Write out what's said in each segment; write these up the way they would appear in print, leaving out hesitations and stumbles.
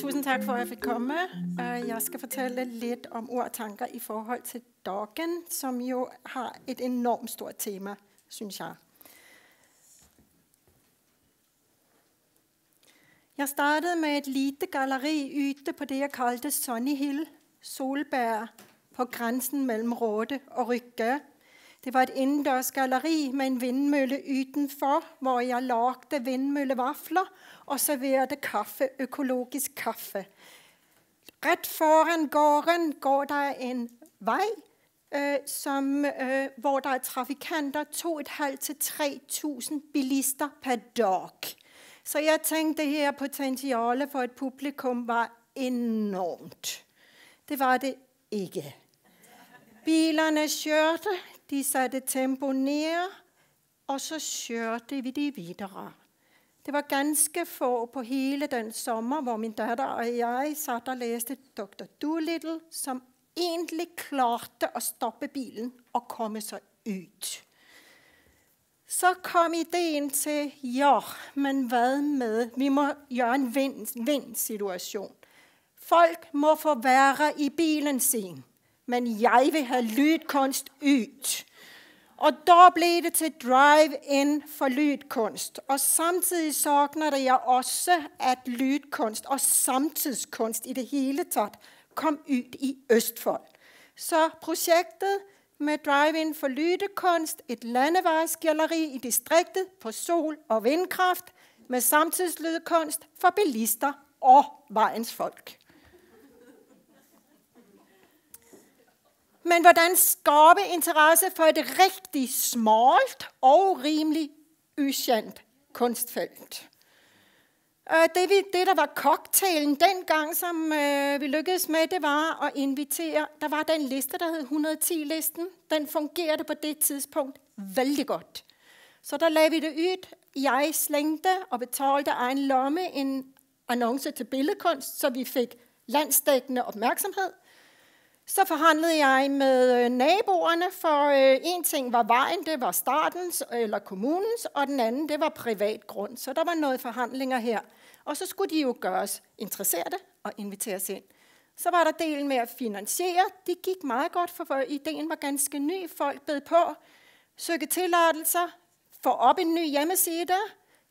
Tusind tak for, at jeg fik komme. Jeg skal fortælle lidt om ord og tanker i forhold til doggen, som jo har et enormt stort tema, synes jeg. Jeg startede med et lille galleri yde på det, jeg kaldte Sunny Hill, Solbær, på grænsen mellem Råde og Rygge. Det var et indendørs galleri med en vindmølle udenfor, hvor jeg lagde vindmøllevafler og serverede kaffe, økologisk kaffe. Ret foran gården går der en vej, hvor der er trafikanter, 2.500 til 3.000 bilister per dag. Så jeg tænkte, at det her potentiale for et publikum var enormt. Det var det ikke. Bilerne kørte, de satte tempo ned, og så kørte vi de videre. Det var ganske få på hele den sommer, hvor min datter og jeg satte og læste Dr. Dolittle, som egentlig klarte at stoppe bilen og komme sig ud. Så kom ideen til, ja, men hvad med? Vi må gøre en vind-situation. Folk må få være i bilen sin, men jeg vil have lydkunst ud. Og der blev det til drive-in for lydkunst. Og samtidig savnede jeg også, at lydkunst og samtidskunst i det hele taget kom ud i Østfold. Så projektet med drive-in for lydkunst, et landevejsgalleri i distriktet på sol- og vindkraft, med samtidslydkunst for bilister og vejens folk. Men hvordan skabe interesse for et rigtig smalt og rimelig ukendt kunstfelt? Det, der var cocktailen dengang, som vi lykkedes med, det var at invitere. Der var den liste, der hed 110-listen. Den fungerede på det tidspunkt vældig godt. Så der lagde vi det ud. Jeg slængte og betalte egen lomme en annonce til billedkunst, så vi fik landsdækkende opmærksomhed. Så forhandlede jeg med naboerne, for en ting var vejen, det var statens eller kommunens, og den anden, det var privat grund. Så der var noget forhandlinger her. Og så skulle de jo gøres interesserede og inviteres ind. Så var der delen med at finansiere. Det gik meget godt, for ideen var ganske ny. Folk bed på, søgte tilladelser, få op en ny hjemmeside,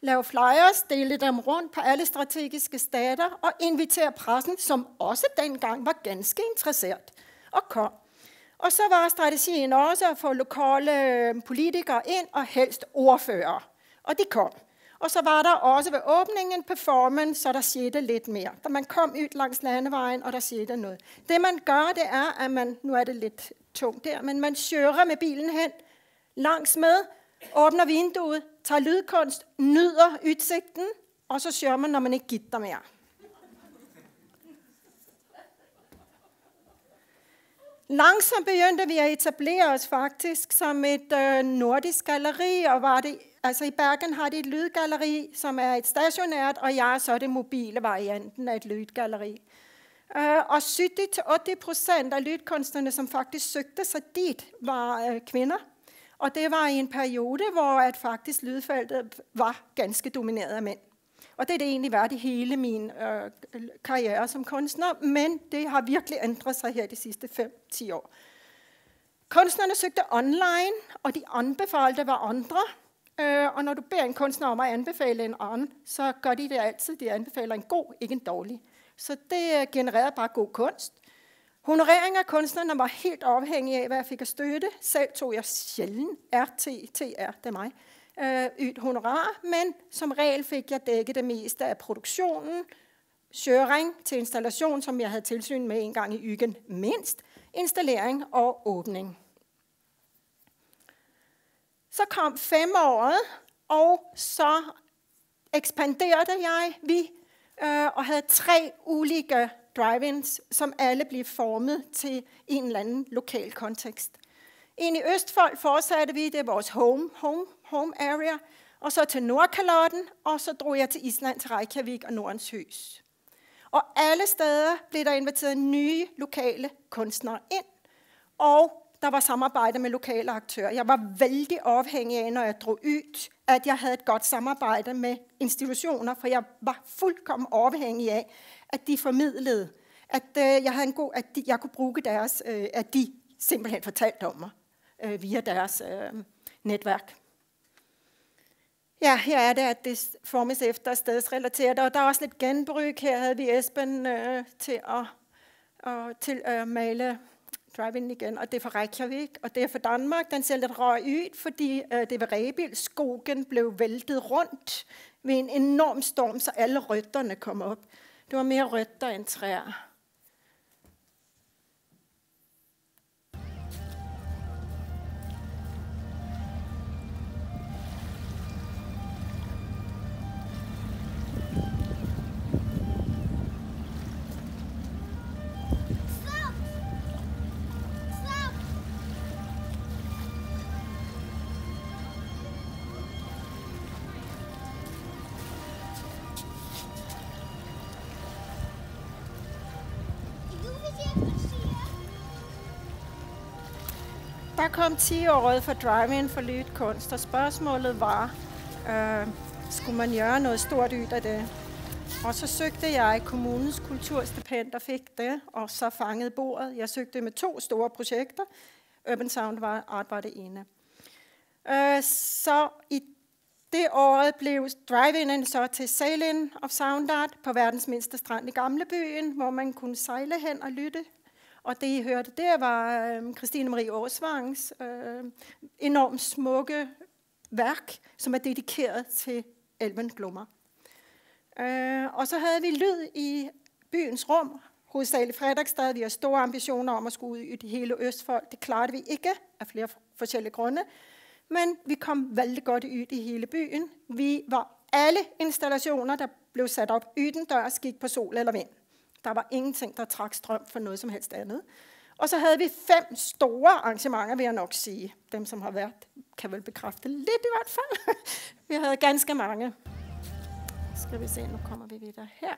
lave flyers, dele dem rundt på alle strategiske stater og invitere pressen, som også dengang var ganske interesseret, og kom. Og så var strategien også at få lokale politikere ind og helst ordførere. Og de kom. Og så var der også ved åbningen en performance, så der skete lidt mere. Da man kom ud langs landevejen, og der skete noget. Det man gør, det er, at man, nu er det lidt tungt der, men man kører med bilen hen langs med, åbner vinduet, tager lydkunst, nyder udsigten, og så kører man, når man ikke gider mere. Langsomt begyndte vi at etablere os faktisk som et nordisk galleri, og var det, altså i Bergen har de et lydgalleri, som er et stationært, og jeg er så det mobile varianten af et lydgalleri. Og 70-80% af lydkunstnerne, som faktisk søgte sig dit, var kvinder. Og det var i en periode, hvor at faktisk lydfeltet var ganske domineret af mænd. Og det er det egentlig været i hele min karriere som kunstner, men det har virkelig ændret sig her de sidste 5-10 år. Kunstnerne søgte online, og de anbefalte var andre. Og når du beder en kunstner om at anbefale en anden, så gør de det altid. De anbefaler en god, ikke en dårlig. Så det genererede bare god kunst. Honorering af kunstnerne var helt afhængig af, hvad jeg fik at støtte. Selv tog jeg sjældent TR, det er mig, ydt honorar, men som regel fik jeg dækket det meste af produktionen, søring til installation, som jeg havde tilsyn med en gang i ugen mindst, installering og åbning. Så kom 5-året, og så ekspanderede vi og havde 3 ulike drive-ins, som alle blev formet til en eller anden lokal kontekst. En i Østfold fortsatte vi, det er vores home area, og så til Nordkalotten, og så drog jeg til Island, til Reykjavik og Nordens Hus. Og alle steder blev der inviteret nye lokale kunstnere ind, og der var samarbejde med lokale aktører. Jeg var vældig afhængig af, når jeg drog ud, at jeg havde et godt samarbejde med institutioner, for jeg var fuldkommen afhængig af, at de formidlede, at jeg havde jeg kunne bruge deres, at de simpelthen fortalte om mig via deres netværk. Ja, her er det, at det formes efter stedsrelateret, og der er også lidt genbrug. Her havde vi Esben til at male drive-in igen, og det er fra Reykjavik, og det er fra Danmark. Den ser lidt røg ud, fordi det var Rebild. Skogen blev væltet rundt ved en enorm storm, så alle røtterne kom op. Det var mere røtter end træer. Der kom 10-året for drive-in for lydkunst, og spørgsmålet var, skulle man gøre noget stort ud af det? Og så søgte jeg kommunens kulturstipend og fik det, og så fangede bordet. Jeg søgte med 2 store projekter. Urban Sound Art var det ene. Så i det året blev drive-inen så til Sailing of Sound Art på verdens mindste strand i Gamlebyen, hvor man kunne sejle hen og lytte. Og det, I hørte, det var Christine Marie Åsvangs enormt smukke værk, som er dedikeret til elven Glomma. Og så havde vi lyd i byens rum, hovedsageligt Frederiksstad. Vi har store ambitioner om at skulle ud i det hele Østfold. Det klarede vi ikke af flere forskellige grunde, men vi kom vældig godt ud i hele byen. Vi var alle installationer, der blev sat op ydendørs, gik på sol eller vind. Der var ingenting, der trak strøm for noget som helst andet. Og så havde vi 5 store arrangementer, vil jeg nok sige. Dem, som har været, kan vel bekræfte lidt i hvert fald. Vi havde ganske mange. Skal vi se, nu kommer vi videre her.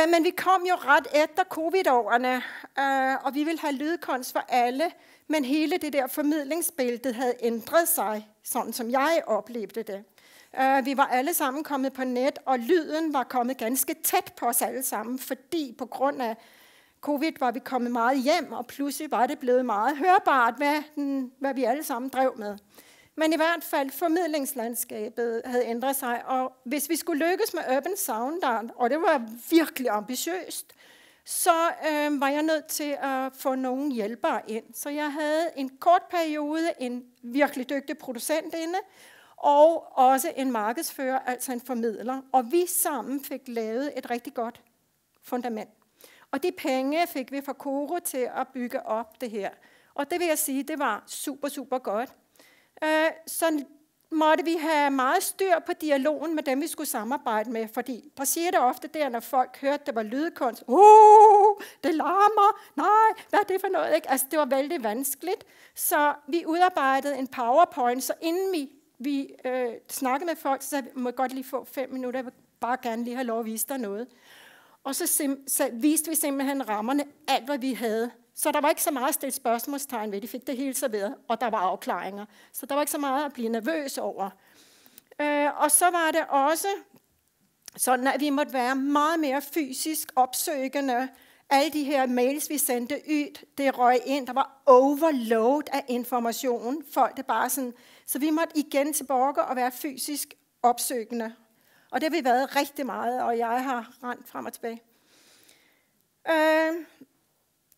Men vi kom jo ret efter covid-årene, og vi ville have lydkunst for alle, men hele det der formidlingsbillede havde ændret sig, sådan som jeg oplevede det. Vi var alle sammen kommet på net, og lyden var kommet ganske tæt på os alle sammen, fordi på grund af covid var vi kommet meget hjem, og pludselig var det blevet meget hørbart, hvad vi alle sammen drev med. Men i hvert fald formidlingslandskabet havde ændret sig, og hvis vi skulle lykkes med Urban Sound Art, og det var virkelig ambitiøst, så var jeg nødt til at få nogle hjælpere ind. Så jeg havde en kort periode en virkelig dygtig producent inde, og også en markedsfører, altså en formidler. Og vi sammen fik lavet et rigtig godt fundament. Og de penge fik vi fra Koro til at bygge op det her. Og det vil jeg sige, det var super, super godt. Så måtte vi have meget styr på dialogen med dem, vi skulle samarbejde med. Fordi der siger det ofte der, når folk hørte, det var lydkunst. Det larmer. Nej, hvad er det for noget? Ikke? Altså, det var vældig vanskeligt. Så vi udarbejdede en PowerPoint, så inden vi snakkede med folk, så må jeg godt lige få 5 minutter. Jeg vil bare gerne lige have lov at vise dig noget. Og så viste vi simpelthen rammerne, alt hvad vi havde. Så der var ikke så meget at stille spørgsmålstegn ved. De fik det hele serveret, og der var afklaringer. Så der var ikke så meget at blive nervøs over. Og så var det også sådan, at vi måtte være meget mere fysisk opsøgende. Alle de her mails, vi sendte ud, det røg ind. Der var overload af information. Folk det bare sådan. Så vi måtte igen tilbage og være fysisk opsøgende. Og det har vi været rigtig meget, og jeg har rendt frem og tilbage.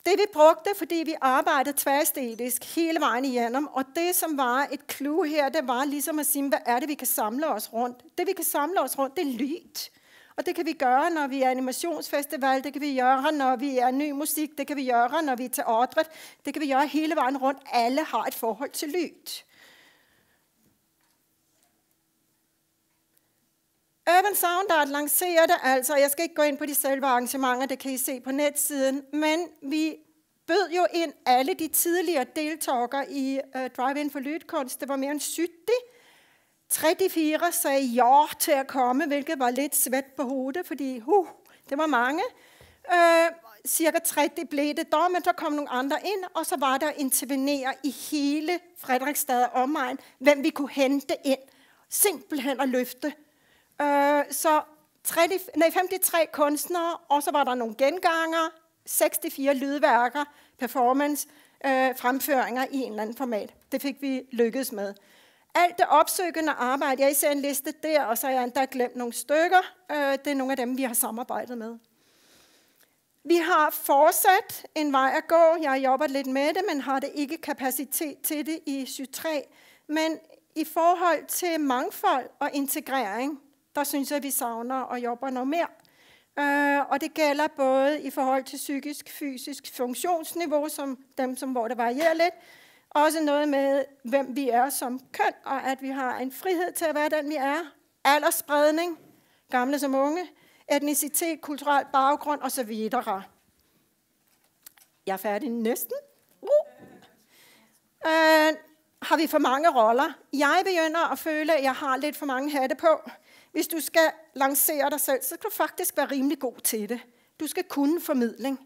Det vi brugte, fordi vi arbejdede tværstetisk hele vejen igennem, og det som var et clue her, det var ligesom at sige, hvad er det, vi kan samle os rundt? Det vi kan samle os rundt, det er lyd. Og det kan vi gøre, når vi er animationsfestival, det kan vi gøre, når vi er ny musik, det kan vi gøre, når vi er teatret, det kan vi gøre hele vejen rundt. Alle har et forhold til lyd. Urban Sound Art lancerede altså, jeg skal ikke gå ind på de selve arrangementer, det kan I se på netsiden, men vi bød jo ind alle de tidligere deltagere i Drive-In for Lydkunst. Det var mere end 70. 34 sagde ja til at komme, hvilket var lidt svedt på hovedet, fordi det var mange. cirka 30 blev det dog, men der kom nogle andre ind, og så var der at intervenere i hele Frederiksstad og omegn, hvem vi kunne hente ind. Simpelthen at løfte. Så 53 kunstnere, og så var der nogle genganger, 64 lydværker, performance, fremføringer i en eller anden format. Det fik vi lykkedes med. Alt det opsøgende arbejde, jeg ser en liste der, og så har jeg endda glemt nogle stykker. Det er nogle af dem, vi har samarbejdet med. Vi har fortsat en vej at gå. Jeg har jobbet lidt med det, men har det ikke kapacitet til det i Syd 3. Men i forhold til mangfold og integrering, der synes jeg, at vi savner og jobber noget mere. Og det gælder både i forhold til psykisk, fysisk funktionsniveau, som dem, hvor det varierer lidt. Også noget med, hvem vi er som køn, og at vi har en frihed til at være den, vi er. Aldersspredning, gamle som unge, etnicitet, kulturel baggrund osv. Jeg er færdig næsten. Har vi for mange roller? Jeg begynder at føle, at jeg har lidt for mange hatte på. Hvis du skal lancere dig selv, så skal du faktisk være rimelig god til det. Du skal kunne formidling.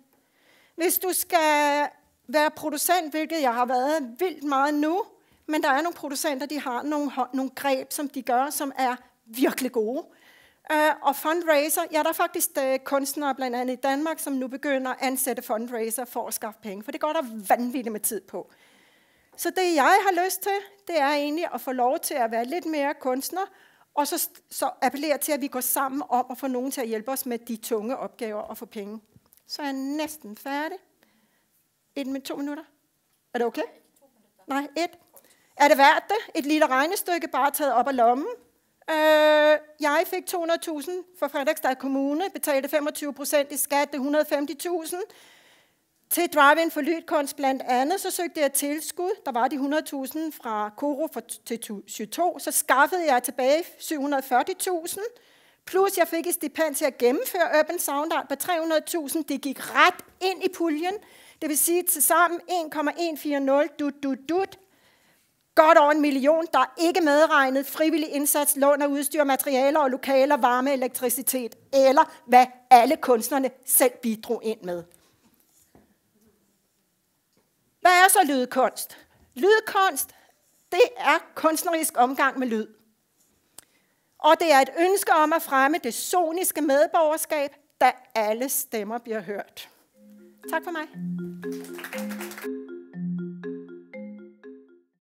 Hvis du skal være producent, hvilket jeg har været vildt meget nu, men der er nogle producenter, de har nogle greb, som de gør, som er virkelig gode. Og fundraiser, ja, der er faktisk kunstnere, blandt andet i Danmark, som nu begynder at ansætte fundraiser for at skaffe penge, for det går der vanvittigt med tid på. Så det, jeg har lyst til, det er egentlig at få lov til at være lidt mere kunstner, og så appellere til, at vi går sammen om at få nogen til at hjælpe os med de tunge opgaver og få penge. Så er jeg næsten færdig. 2 minutter. Er det okay? 2 minutter. Nej, 1. Er det værd det? Et lille regnestykke bare taget op af lommen. Jeg fik 200.000 fra Frederiksstad Kommune, betalte 25% i skat, det er 150.000. Til drive-in for lydkunst blandt andet, så søgte jeg tilskud. Der var de 100.000 fra Koro til Syd 2. Så skaffede jeg tilbage 740.000. Plus jeg fik et stipend til at gennemføre Urban Sound Art på 300.000. Det gik ret ind i puljen. Det vil sige til sammen 1,140 godt over 1 million, der er ikke medregnet frivillig indsats, lån af udstyr, materialer og lokaler, varme, elektricitet, eller hvad alle kunstnerne selv bidrog ind med. Hvad er så lydkunst? Lydkunst, det er kunstnerisk omgang med lyd. Og det er et ønske om at fremme det soniske medborgerskab, da alle stemmer bliver hørt. Tak for mig.